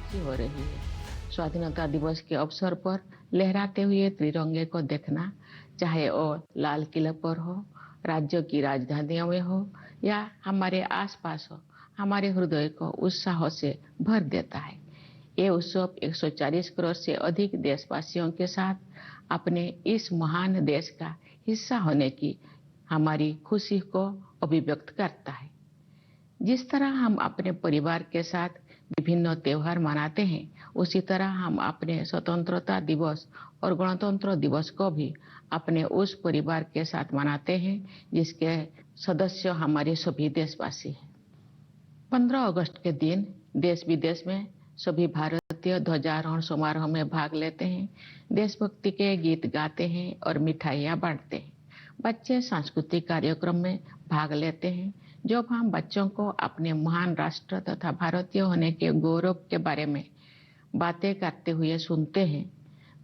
खुशी हो रही है। स्वाधीनता दिवस के अवसर पर लहराते हुए तिरंगे को देखना, चाहे वो लाल किले पर हो, राज्यों की राजधानियों में हो या हमारे आसपास हो, हमारे हृदय को उत्साह से भर देता है। ये उत्सव 140 करोड़ से अधिक देशवासियों के साथ अपने इस महान देश का हिस्सा होने की हमारी खुशी को अभिव्यक्त करता है। जिस तरह हम अपने परिवार के साथ विभिन्न त्योहार मनाते हैं, उसी तरह हम अपने स्वतंत्रता दिवस और गणतंत्र दिवस को भी अपने उस परिवार के साथ मनाते हैं जिसके सदस्य हमारे सभी देशवासी हैं। 15 अगस्त के दिन देश विदेश में सभी भारतीय ध्वजारोहण समारोह में भाग लेते हैं, देशभक्ति के गीत गाते हैं और मिठाइयाँ बांटते हैं। बच्चे सांस्कृतिक कार्यक्रम में भाग लेते हैं। जब हम बच्चों को अपने महान राष्ट्र तथा भारतीय होने के गौरव के बारे में बातें करते हुए सुनते हैं,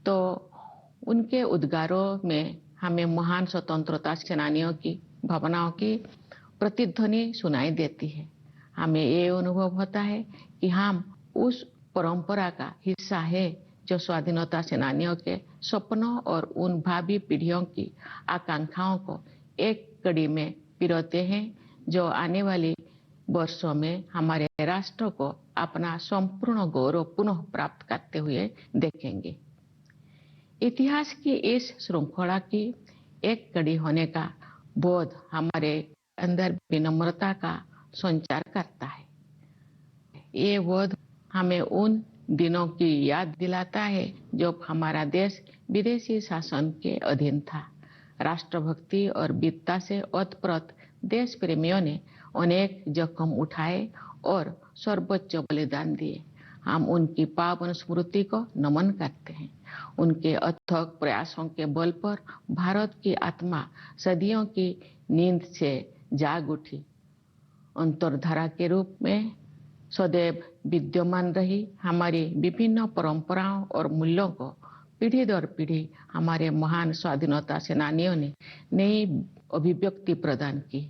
तो उनके उद्गारों में हमें महान स्वतंत्रता सेनानियों की भावनाओं की प्रतिध्वनि सुनाई देती है। हमें ये अनुभव होता है कि हम उस परंपरा का हिस्सा है जो स्वाधीनता सेनानियों के सपनों और उन भावी पीढ़ियों की आकांक्षाओं को एक कड़ी में पिरोते हैं, जो आने वाली वर्षों में हमारे राष्ट्र को अपना संपूर्ण गौरव पुनः प्राप्त करते हुए देखेंगे। इतिहास की इस श्रृंखला की एक कड़ी होने का बोध हमारे अंदर विनम्रता का संचार करता है। ये बोध हमें उन दिनों की याद दिलाता है जब हमारा देश विदेशी शासन के अधीन था। राष्ट्रभक्ति और वीरता से ओतप्रोत देश प्रेमियों ने अनेक जोखिम उठाए और सर्वोच्च बलिदान दिए। हम उनकी पावन स्मृति को नमन करते हैं। उनके अथक प्रयासों के बल पर भारत की आत्मा सदियों की नींद से जाग उठी। अंतरधारा के रूप में सदैव विद्यमान रही हमारी विभिन्न परंपराओं और मूल्यों को पीढ़ी दर पीढ़ी हमारे महान स्वाधीनता सेनानियों ने नई अभिव्यक्ति प्रदान की।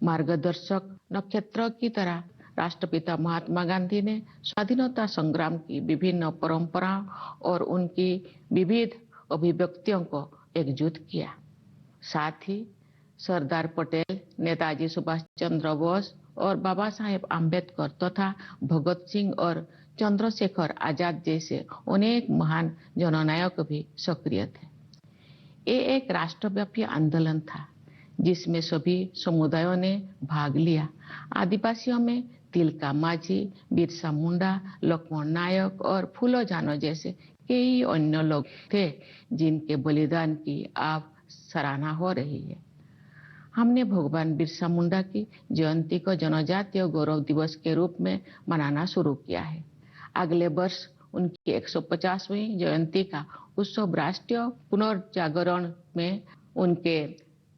मार्गदर्शक नक्षत्र की तरह राष्ट्रपिता महात्मा गांधी ने स्वाधीनता संग्राम की विभिन्न परंपराओं और उनकी विविध अभिव्यक्तियों को एकजुट किया। साथ ही सरदार पटेल, नेताजी सुभाष चंद्र बोस और बाबा साहेब आम्बेडकर तथा भगत सिंह और चंद्रशेखर आजाद जैसे अनेक महान जननायक भी सक्रिय थे। ये एक राष्ट्रव्यापी आंदोलन था जिसमें सभी समुदायों ने भाग लिया। आदिवासियों में तिलका मांझी, बिरसा मुंडा, लक्ष्मण नायक और फूलो जानो जैसे कई अन्य लोग थे जिनके बलिदान की अब सराहना हो रही है। हमने भगवान बिरसा मुंडा की जयंती को जनजातीय गौरव दिवस के रूप में मनाना शुरू किया है। अगले वर्ष उनकी 150वीं जयंती का उत्सव राष्ट्रीय पुनर्जागरण में उनके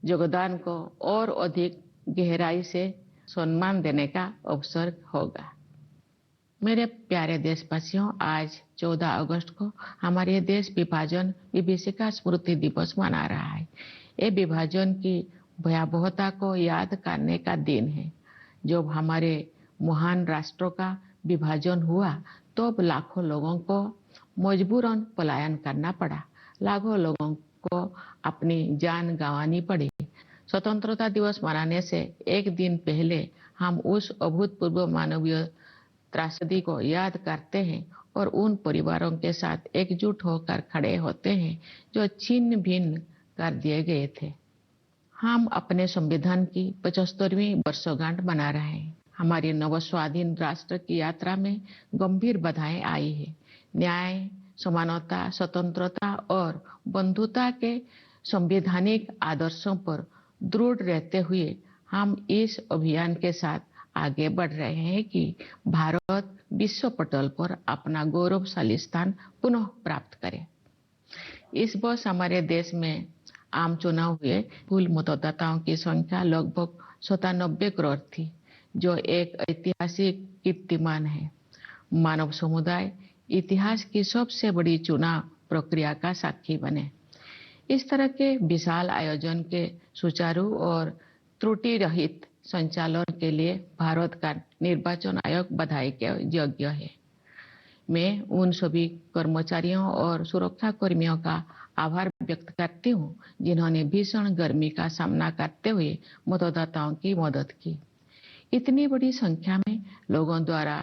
योगदान को और अधिक गहराई से सम्मान देने का अवसर होगा। मेरे प्यारे देशवासियों, आज 14 अगस्त को हमारे देश विभाजन विभीषिका स्मृति दिवस मना रहा है। ये विभाजन की भयावहता को याद करने का दिन है। जब हमारे महान राष्ट्रों का विभाजन हुआ तो लाखों लोगों को मजबूरन पलायन करना पड़ा। लाखों लोगों को अपनी जान गंवानी पड़ी। स्वतंत्रता दिवस मनाने से एक दिन पहले हम उस अभूतपूर्व मानवीय त्रासदी को याद करते हैं और उन परिवारों के साथ एकजुट होकर खड़े होते हैं जो छिन्न भिन्न कर दिए गए थे। हम अपने संविधान की 75वीं वर्षगांठ मना रहे हैं। हमारे नवस्वाधीन राष्ट्र की यात्रा में गंभीर बाधाएं आई है। न्याय, समानता, स्वतंत्रता और बंधुता के संवैधानिक आदर्शों पर दृढ़ रहते हुए हम इस अभियान के साथ आगे बढ़ रहे हैं कि भारत विश्व पटल पर अपना गौरवशाली स्थान पुनः प्राप्त करे। इस वर्ष हमारे देश में आम चुनाव हुए। कुल मतदाताओं की संख्या लगभग 97 करोड़ थी, जो एक ऐतिहासिक कीर्तिमान है। मानव समुदाय इतिहास की सबसे बड़ी चुनाव प्रक्रिया का साक्षी बने। इस तरह के विशाल आयोजन के सुचारू और त्रुटि रहित संचालन के लिए भारत का निर्वाचन आयोग बधाई के योग्य है। मैं उन सभी कर्मचारियों और सुरक्षा कर्मियों का आभार व्यक्त करती हूँ जिन्होंने भीषण गर्मी का सामना करते हुए मतदाताओं की मदद की। इतनी बड़ी संख्या में लोगों द्वारा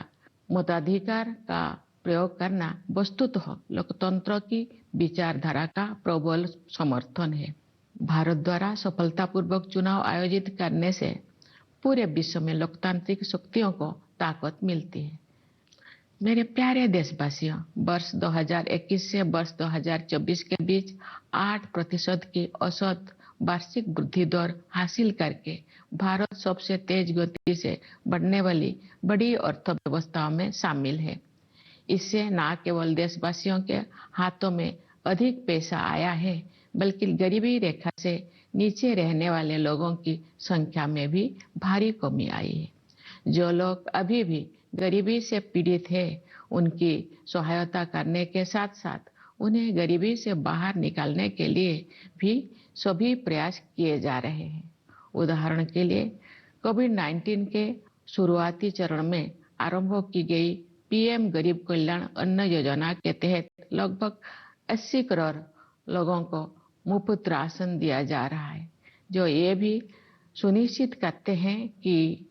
मताधिकार का प्रयोग करना वस्तुतः लोकतंत्र की विचारधारा का प्रबल समर्थन है। भारत द्वारा सफलतापूर्वक चुनाव आयोजित करने से पूरे विश्व में लोकतांत्रिक शक्तियों को ताकत मिलती है। मेरे प्यारे देशवासियों, वर्ष 2021 से वर्ष 2024 के बीच 8% की औसत वार्षिक वृद्धि दर हासिल करके भारत सबसे तेज गति से बढ़ने वाली बड़ी अर्थव्यवस्थाओं में शामिल है। इससे न केवल देशवासियों के हाथों में अधिक पैसा आया है, बल्कि गरीबी रेखा से नीचे रहने वाले लोगों की संख्या में भी भारी कमी आई है। जो लोग अभी भी गरीबी से पीड़ित है, उनकी सहायता करने के साथ साथ उन्हें गरीबी से बाहर निकालने के लिए भी सभी प्रयास किए जा रहे हैं। उदाहरण के लिए कोविड-19 के शुरुआती चरण में आरंभ की गई पीएम गरीब कल्याण अन्न योजना के तहत लगभग 80 करोड़ लोगों को मुफ्त राशन दिया जा रहा है, जो ये भी सुनिश्चित करते हैं कि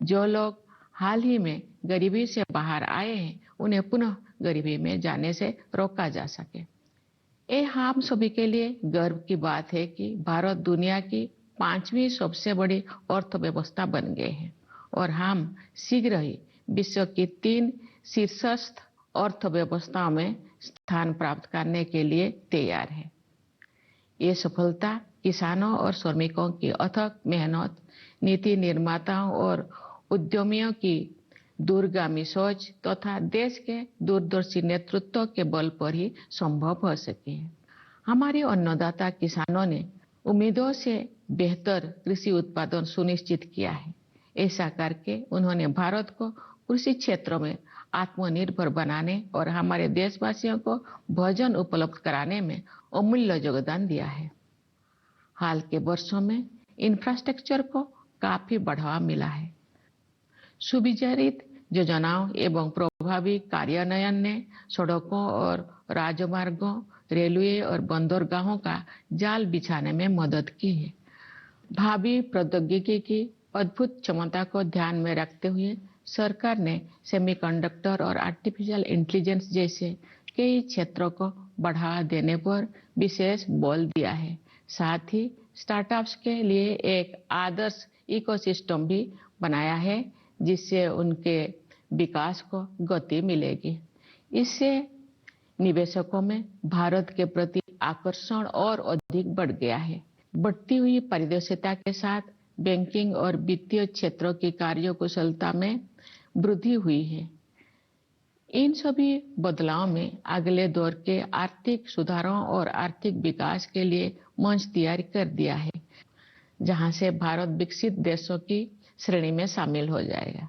जो लोग हाल ही में गरीबी से बाहर आए हैं, उन्हें पुनः गरीबी में जाने से रोका जा सके। ये हम सभी के लिए गर्व की बात है कि भारत दुनिया की 5वीं सबसे बड़ी अर्थव्यवस्था बन गए हैं और हम शीघ्र ही विश्व की 3 शीर्षस्थ अर्थव्यवस्थाओं में स्थान प्राप्त करने के लिए तैयार है। ये सफलता किसानों और श्रमिकों की अथक मेहनत, नीति निर्माताओं और उद्यमियों की दूरगामी सोच तथा देश के दूरदर्शी नेतृत्व के बल पर ही संभव हो सकी है। हमारे अन्नदाता किसानों ने उम्मीदों से बेहतर कृषि उत्पादन सुनिश्चित किया है। ऐसा करके उन्होंने भारत को कृषि क्षेत्र में आत्मनिर्भर बनाने और हमारे देशवासियों को भोजन उपलब्ध कराने में अमूल्य योगदान दिया है। हाल के वर्षों में इंफ्रास्ट्रक्चर को काफी बढ़ावा मिला है। सुविचारित योजनाओं एवं प्रभावी कार्यान्वयन ने सड़कों और राजमार्गों, रेलवे और बंदरगाहों का जाल बिछाने में मदद की है। भावी प्रौद्योगिकी की अद्भुत क्षमता को ध्यान में रखते हुए सरकार ने सेमीकंडक्टर और आर्टिफिशियल इंटेलिजेंस जैसे कई क्षेत्रों को बढ़ावा देने पर विशेष बल दिया है। साथ ही स्टार्टअप्स के लिए एक आदर्श इकोसिस्टम भी बनाया है, जिससे उनके विकास को गति मिलेगी। इससे निवेशकों में भारत के प्रति आकर्षण और अधिक बढ़ गया है। बढ़ती हुई पारदर्शिता के साथ बैंकिंग और वित्तीय क्षेत्रों की कार्यकुशलता में वृद्धि हुई है। इन सभी बदलाव में अगले दौर के आर्थिक सुधारों और आर्थिक विकास के लिए मंच तैयार कर दिया है, जहां से भारत विकसित देशों की श्रेणी में शामिल हो जाएगा।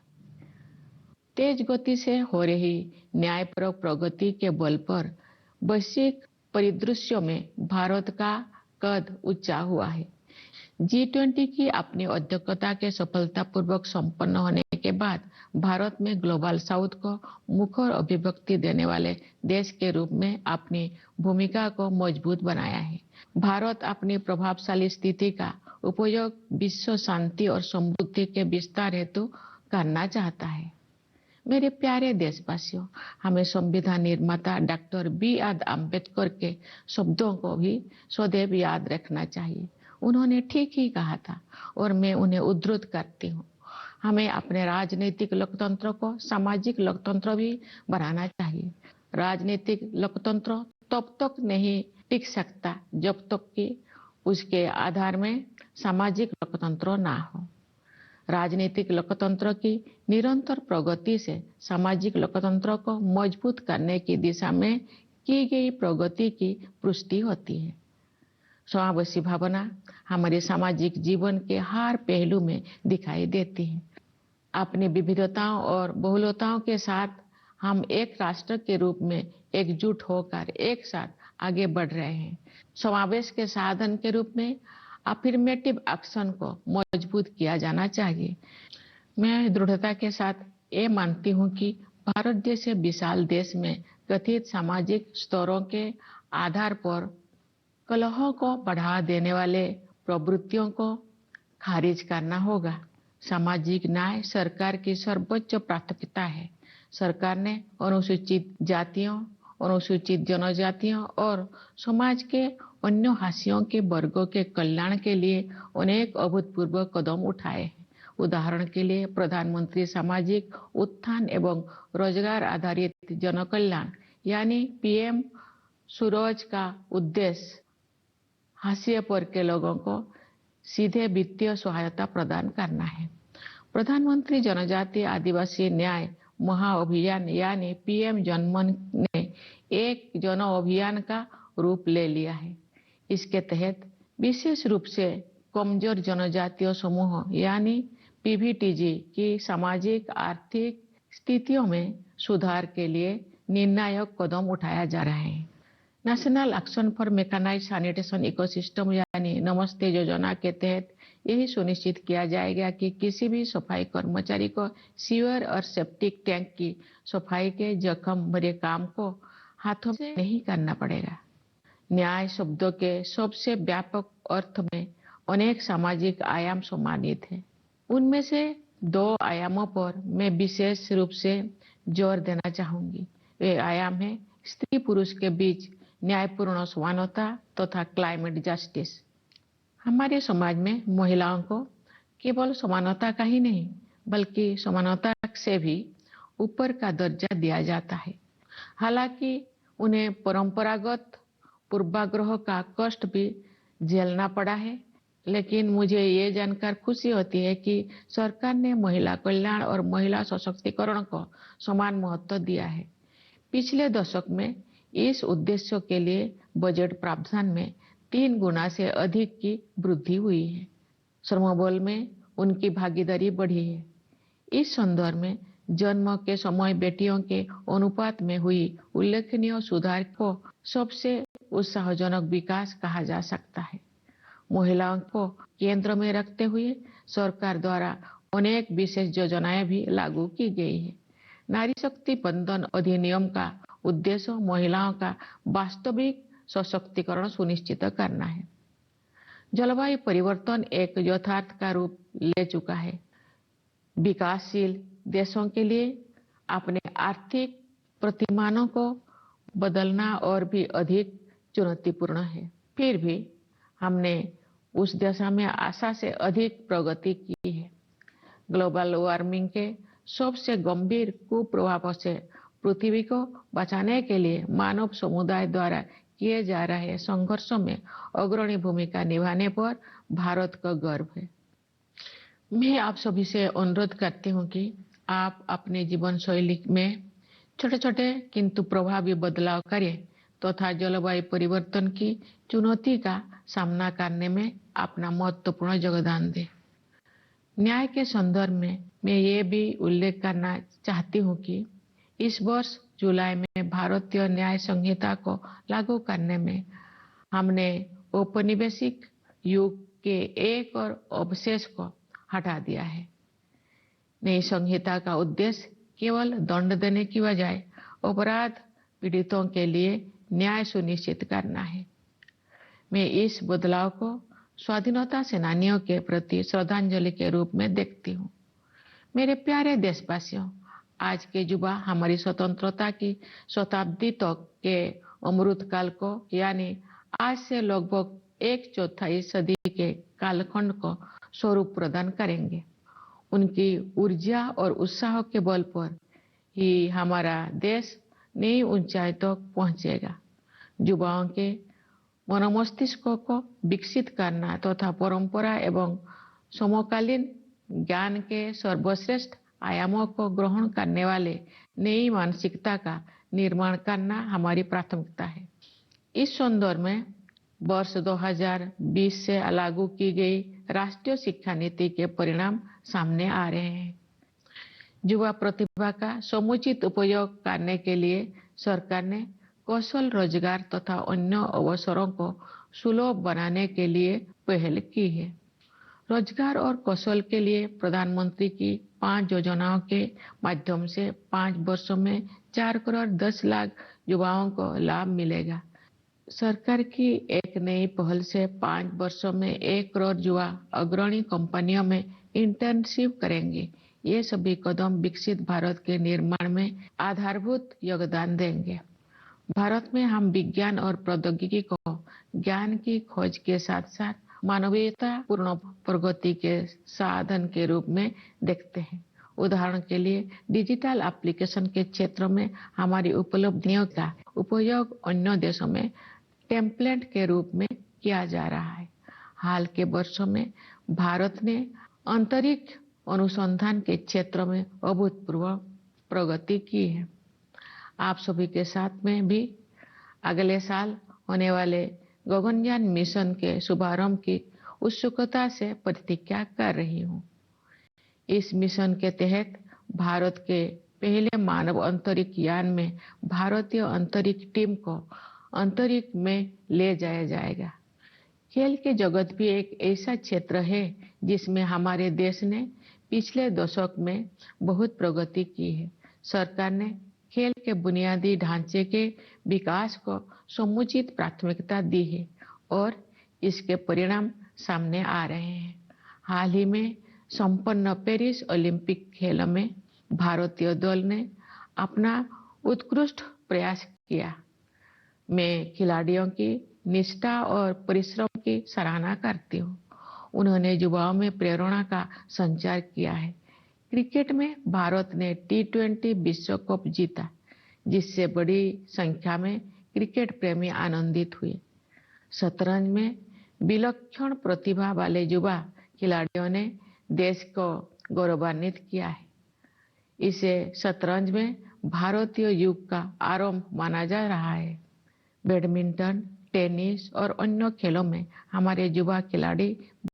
तेज गति से हो रही न्यायपरक प्रगति के बल पर वैश्विक परिदृश्यों में भारत का कद ऊंचा हुआ है। G20 की अपनी अध्यक्षता के सफलतापूर्वक संपन्न होने के बाद भारत में ग्लोबल साउथ को मुखर अभिव्यक्ति देने वाले देश के रूप में अपनी भूमिका को मजबूत बनाया है। भारत अपनी प्रभावशाली स्थिति का उपयोग विश्व शांति और समृद्धि के विस्तार हेतु करना चाहता है। मेरे प्यारे देशवासियों, हमें संविधान निर्माता डॉक्टर B.R. अम्बेडकर के शब्दों को भी सदैव याद रखना चाहिए। उन्होंने ठीक ही कहा था और मैं उन्हें उद्धृत करती हूँ। हमें अपने राजनीतिक लोकतंत्र को सामाजिक लोकतंत्र भी बनाना चाहिए। राजनीतिक लोकतंत्र तब तक नहीं टिक सकता जब तक कि उसके आधार में सामाजिक लोकतंत्र ना हो। राजनीतिक लोकतंत्र की निरंतर प्रगति से सामाजिक लोकतंत्र को मजबूत करने की दिशा में की गई प्रगति की पुष्टि होती है। समावेशी भावना हमारे सामाजिक जीवन के हर पहलू में दिखाई देती है। अपनी विविधताओं और बहुलताओं के साथ हम एक राष्ट्र के रूप में एकजुट होकर एक साथ आगे बढ़ रहे हैं। समावेश के साधन के रूप में अफर्मेटिव एक्शन को मजबूत किया जाना चाहिए। मैं दृढ़ता के साथ ये मानती हूँ कि भारत जैसे विशाल देश में कथित सामाजिक स्तरों के आधार पर कलहों को बढ़ावा देने वाले प्रवृत्तियों को खारिज करना होगा। सामाजिक न्याय सरकार की सर्वोच्च प्राथमिकता है। सरकार ने अनुसूचित जातियों, अनुसूचित जनजातियों और समाज के अन्य हाशियों के वर्गों के कल्याण के लिए अनेक अभूतपूर्व कदम उठाए हैं। उदाहरण के लिए प्रधानमंत्री सामाजिक उत्थान एवं रोजगार आधारित जनकल्याण यानी पीएम सूरज का उद्देश्य हाशिए पर के लोगों को सीधे वित्तीय सहायता प्रदान करना है। प्रधानमंत्री जनजातीय आदिवासी न्याय महाअभियान यानी पीएम जनमन ने एक जन अभियान का रूप ले लिया है। इसके तहत विशेष रूप से कमजोर जनजातीय समूह यानी पीवीटीजी की सामाजिक आर्थिक स्थितियों में सुधार के लिए निर्णायक कदम उठाया जा रहा है। National action for mechanised sanitation ecosystem यानी नमस्ते योजना के तहत यही सुनिश्चित किया जाएगा कि किसी भी सफाई कर्मचारी को सीवर और सेप्टिक टैंक की सफाई के जख्म भरे काम को हाथों से नहीं करना पड़ेगा। न्याय शब्दों के सबसे व्यापक अर्थ में अनेक सामाजिक आयाम सम्मानित हैं। उनमें से दो आयामों पर मैं विशेष रूप से जोर देना चाहूंगी। वे आयाम है स्त्री पुरुष के बीच न्यायपूर्ण समानता तथा क्लाइमेट जस्टिस। हमारे समाज में महिलाओं को केवल समानता का ही नहीं बल्कि समानता से भी ऊपर का दर्जा दिया जाता है। हालांकि उन्हें परंपरागत पूर्वाग्रह का कष्ट भी झेलना पड़ा है, लेकिन मुझे ये जानकर खुशी होती है कि सरकार ने महिला कल्याण और महिला सशक्तिकरण को समान महत्व दिया है। पिछले दशक में इस उद्देश्य के लिए बजट प्रावधान में 3 गुना से अधिक की वृद्धि हुई है। श्रमबल में उनकी भागीदारी बढ़ी है। इस संदर्भ में जन्म के समय बेटियों के अनुपात में हुई उल्लेखनीय सुधार को सबसे उत्साहजनक विकास कहा जा सकता है। महिलाओं को केंद्र में रखते हुए सरकार द्वारा अनेक विशेष योजनाएं भी लागू की गई है। नारी शक्ति बंधन अधिनियम का उद्देश्य महिलाओं का वास्तविक सशक्तिकरण सुनिश्चित करना है। जलवायु परिवर्तन एक यथार्थ का रूप ले चुका है। विकासशील देशों के लिए अपने आर्थिक प्रतिमानों को बदलना और भी अधिक चुनौतीपूर्ण है। फिर भी हमने उस दिशा में आशा से अधिक प्रगति की है। ग्लोबल वार्मिंग के सबसे गंभीर कुप्रभावों से पृथ्वी को बचाने के लिए मानव समुदाय द्वारा किए जा रहे संघर्षों में अग्रणी भूमिका निभाने पर भारत का गर्व है। मैं आप सभी से अनुरोध करती हूँ कि आप अपने जीवन शैली में छोटे छोटे किंतु प्रभावी बदलाव करें तथा जलवायु परिवर्तन की चुनौती का सामना करने में अपना महत्वपूर्ण योगदान दें। न्याय के संदर्भ में मैं ये भी उल्लेख करना चाहती हूँ कि इस वर्ष जुलाई में भारतीय न्याय संहिता को लागू करने में हमने औपनिवेशिक युग के एक और अवशेष को हटा दिया है। नई संहिता का उद्देश्य केवल दंड देने की बजाय अपराध पीड़ितों के लिए न्याय सुनिश्चित करना है। मैं इस बदलाव को स्वाधीनता सेनानियों के प्रति श्रद्धांजलि के रूप में देखती हूँ। मेरे प्यारे देशवासियों, आज के युवा हमारी स्वतंत्रता की शताब्दी तक के अमृतकाल को यानी आज से लगभग 1/4 सदी के कालखंड को स्वरूप प्रदान करेंगे। उनकी ऊर्जा और उत्साह के बल पर ही हमारा देश नई ऊंचाई तक पहुंचेगा। युवाओं के मनोमस्तिष्कों को विकसित करना तथा परंपरा एवं समकालीन ज्ञान के सर्वश्रेष्ठ आयामों को ग्रहण करने वाले नई मानसिकता का निर्माण करना हमारी प्राथमिकता है। इस संदर्भ में वर्ष 2020 से लागू की गई राष्ट्रीय शिक्षा नीति के परिणाम सामने आ रहे हैं। युवा प्रतिभा का समुचित उपयोग करने के लिए सरकार ने कौशल रोजगार तथा अन्य अवसरों को सुलभ बनाने के लिए पहल की है। रोजगार और कौशल के लिए प्रधानमंत्री की 5 योजनाओं के माध्यम से 5 वर्षों में 4 करोड़ 10 लाख युवाओं को लाभ मिलेगा। सरकार की एक नई पहल से 5 वर्षों में 1 करोड़ युवा अग्रणी कंपनियों में इंटर्नशिप करेंगे। ये सभी कदम विकसित भारत के निर्माण में आधारभूत योगदान देंगे। भारत में हम विज्ञान और प्रौद्योगिकी को ज्ञान की खोज के साथ साथ मानवीयता पूर्ण प्रगति के साधन के रूप में देखते हैं। उदाहरण के लिए डिजिटल एप्लीकेशन के क्षेत्र में हमारी उपलब्धियों का उपयोग अन्य देशों में टेम्पलेट के रूप में किया जा रहा है। हाल के वर्षों में भारत ने अंतरिक्ष अनुसंधान के क्षेत्र में अभूतपूर्व प्रगति की है। आप सभी के साथ में भी अगले साल होने वाले गगनयान मिशन के शुभारंभ की उत्सुकता से प्रतीक्षा कर रही हूँ। इस मिशन के तहत भारत के पहले मानव अंतरिक्ष यान में भारतीय अंतरिक्ष टीम को अंतरिक्ष में ले जाया जाएगा। खेल के जगत भी एक ऐसा क्षेत्र है जिसमें हमारे देश ने पिछले दशक में बहुत प्रगति की है। सरकार ने खेल के बुनियादी ढांचे के विकास को समुचित प्राथमिकता दी है और इसके परिणाम सामने आ रहे हैं। हाल ही में संपन्न पेरिस ओलंपिक खेलों में भारतीय दल ने अपना उत्कृष्ट प्रयास किया। मैं खिलाड़ियों की निष्ठा और परिश्रम की सराहना करती हूँ। उन्होंने युवाओं में प्रेरणा का संचार किया है। क्रिकेट में भारत ने T20 विश्व कप जीता, जिससे बड़ी संख्या में क्रिकेट प्रेमी आनंदित हुए। शतरंज में विलक्षण प्रतिभा वाले युवा खिलाड़ियों ने देश को गौरवान्वित किया है। इसे शतरंज में भारतीय युग का आरंभ माना जा रहा है। बैडमिंटन, टेनिस और अन्य खेलों में हमारे युवा खिलाड़ी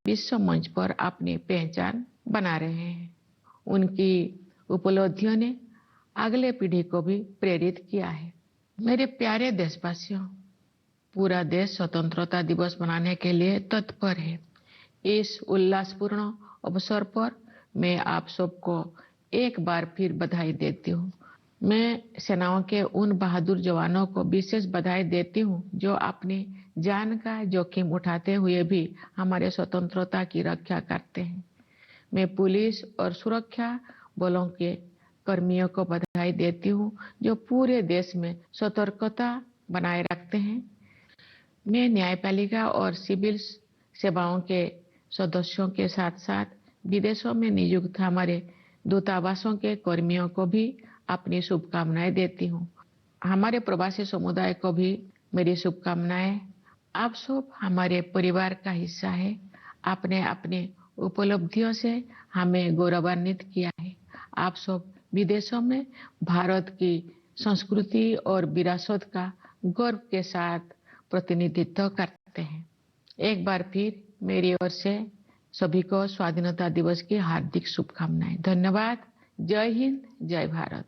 विश्व मंच पर अपनी पहचान बना रहे हैं। उनकी उपलब्धियों ने अगले पीढ़ी को भी प्रेरित किया है। मेरे प्यारे देशवासियों, पूरा देश स्वतंत्रता दिवस मनाने के लिए तत्पर है। इस उल्लासपूर्ण अवसर पर मैं आप सबको एक बार फिर बधाई देती हूँ। मैं सेनाओं के उन बहादुर जवानों को विशेष बधाई देती हूँ जो अपनी जान का जोखिम उठाते हुए भी हमारे स्वतंत्रता की रक्षा करते हैं। मैं पुलिस और सुरक्षा बलों के कर्मियों को बधाई देती हूँ जो पूरे देश में सतर्कता बनाए रखते हैं। मैं न्यायपालिका और सिविल सेवाओं के सदस्यों के साथ साथ विदेशों में नियुक्त हमारे दूतावासों के कर्मियों को भी अपनी शुभकामनाएं देती हूँ। हमारे प्रवासी समुदाय को भी मेरी शुभकामनाएं। आप सब हमारे परिवार का हिस्सा है। आपने अपनी उपलब्धियों से हमें गौरवान्वित किया है। आप सब विदेशों में भारत की संस्कृति और विरासत का गर्व के साथ प्रतिनिधित्व करते हैं। एक बार फिर मेरी ओर से सभी को स्वाधीनता दिवस की हार्दिक शुभकामनाएं। धन्यवाद। जय हिंद, जय भारत।